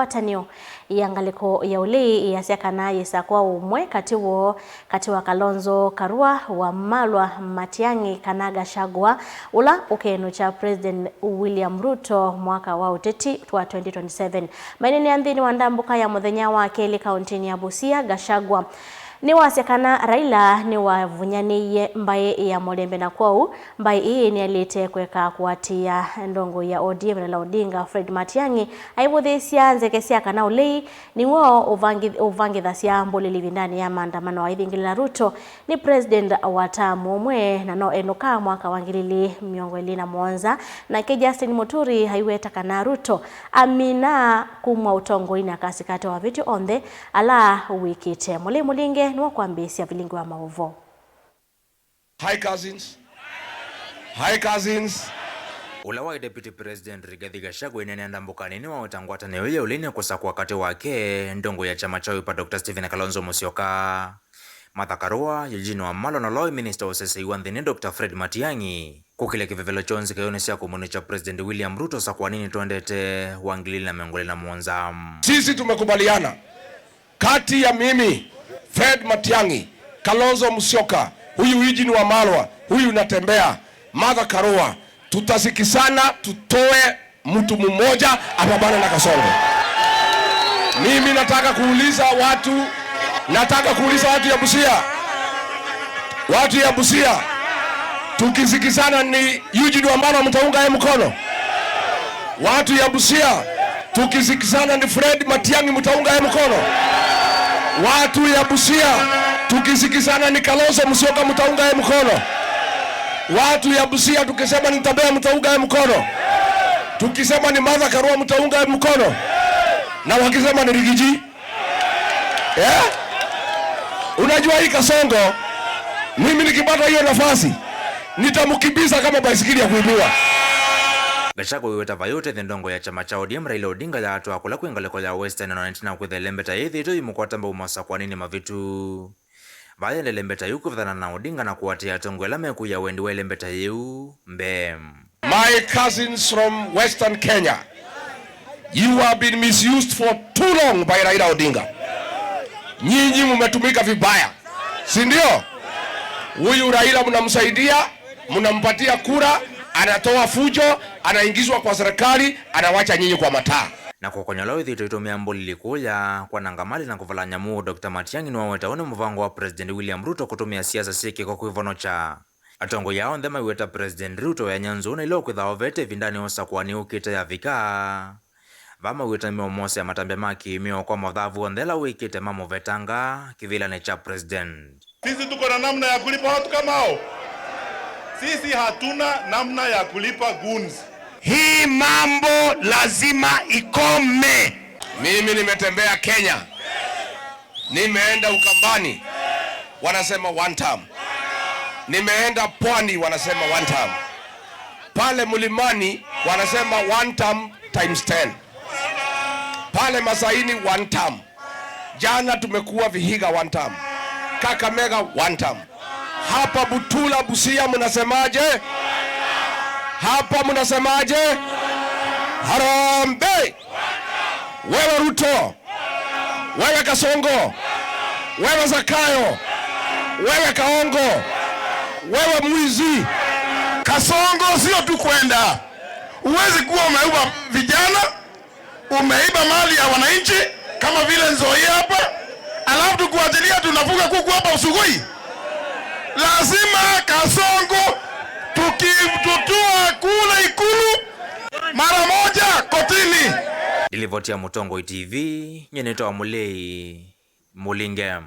Watanio yangaliko ya uli yasiakana yisakwa umwe kati wa Kalonzo Karua wa Malwa Matiang'i kana Gachagua ula ukenu cha President William Ruto mwaka wa uteti wa 2027. Mainini andhini wandambuka ya muthenya wa Keli kaunti ya Busia. Gachagua ni wasiakana Raila ni wavunyaniye mbaye ya Mulembe na kwau mbaye hii ni alite kweka kuatia ndongo ya ODM na Odinga Fred Matiang'i aibuthisia nzekesia kana ulei ni wao uvangi dhasia mbuli ndani ya maandamano wa Idhingila Ruto ni president wa tamu umwe na no enoka mwaka wa 2021 na ke Justin Muturi haiweta kana Ruto amina kumwa utongo ina kasikate wa vitu onde ala wikite mulinge nuwa kuambisia vilingi wa maovo. Hi cousins. Ulawa Deputy President Rigathi Gachagua inenenda mbukanini wa utangwata newe ya ulini kusaku wakati wake ndongo ya chama cha pa Dr. Stephen Kalonzo Musyoka. Martha Karua yijini wa Malwa na Law Minister wa sasa iwanthini Dr. Fred Matiang'i kukile kivevelo chonzi kayonesia kumuni cha President William Ruto sa kwa nini tuandete wangilili na miongoli na muonza. Sisi tumekubaliana kati ya mimi Fred Matiang'i, Kalonzo Musyoka, huyu Eugene wa Malwa, huyu Natembea, Martha Karua, tutasikisana tutoe mtu mmoja apambane na Kasongo. Mimi nataka kuuliza watu ya Busia. Watu ya Busia, tukisikisana ni Eugene wa Malwa mtaunga yeye mkono. Watu ya Busia, tukisikisana ni Fred Matiang'i mtaunga yeye mkono. Watu ya Busia, tukisikizana ni Kalonzo Musyoka mtaunga yeye mkono. Watu ya Busia, tukisema ni Natembea mtaunga yeye mkono. Tukisema ni Martha Karua mtaunga yeye mkono. Na wakisema ni Rigiji. Unajua hii Kasongo, mimi nikipata hiyo nafasi nitamkimbiza kama baisikeli ya kuibiwa. Gachagua wiweta vayote thindongo ya chama cha ODM Raila Odinga ya atu akula kuingaleko ya Western na 19 kwithe lembeta yithi tu imukwatamba umasa kwa nini mavitu vaya lembeta yuku vithana na Odinga na kuwatia tongwela meku ya wendi wa lembeta yu mbem. My cousins from Western Kenya, you have been misused for too long by Raila Odinga. Nyinyi mumetumika vibaya, si ndio? Huyu Raila mnamsaidia, mnampatia kura, anatoa fujo, anaingizwa kwa serikali, anawacha nyinyi kwa mataa. Na kukonyola withi tuitumia mbuli likuya kwa nangamali na kuvala nyamu Dr. Matiang'i ni wawetaone mvango wa President William Ruto kutumia siasa siki kwa kuivono cha atongo yao ndema iweta President Ruto ya nyanzuna ilo kwithao vete vindani osa kwa ni ukite ya vika vama iweta miomose ya matambe maki mio kwa modhavu ondela wikite mamo vetanga kivila ne cha President. Sisi tuko na namna ya kulipa watu kama hao. Sisi hatuna namna ya kulipa goons. Hii mambo lazima ikome. Mimi nimetembea Kenya, nimeenda Ukambani, wanasema one term. Nimeenda Pwani, wanasema one term. Pale Mlimani wanasema one term times 10. Pale Masaini one term. Jana tumekuwa Vihiga one term. Kakamega one term. Hapa Butula Busia mnasemaje? Hapa mnasemaje? Harambee! Wewe Ruto, wewe Kasongo, wewe Zakayo, wewe Kaongo, wewe mwizi. Kasongo sio tu kwenda. Uwezi kuwa umeiba vijana, umeiba mali ya wananchi kama vile Nzoi hapa, alafu tukuachilia tunafuga kuku hapa Usugoi. Lazima Kasongo tukitutua kule Ikulu mara moja kotini. Dilivotia Mutongo TV, nyeneta wa Mulei Mulingem.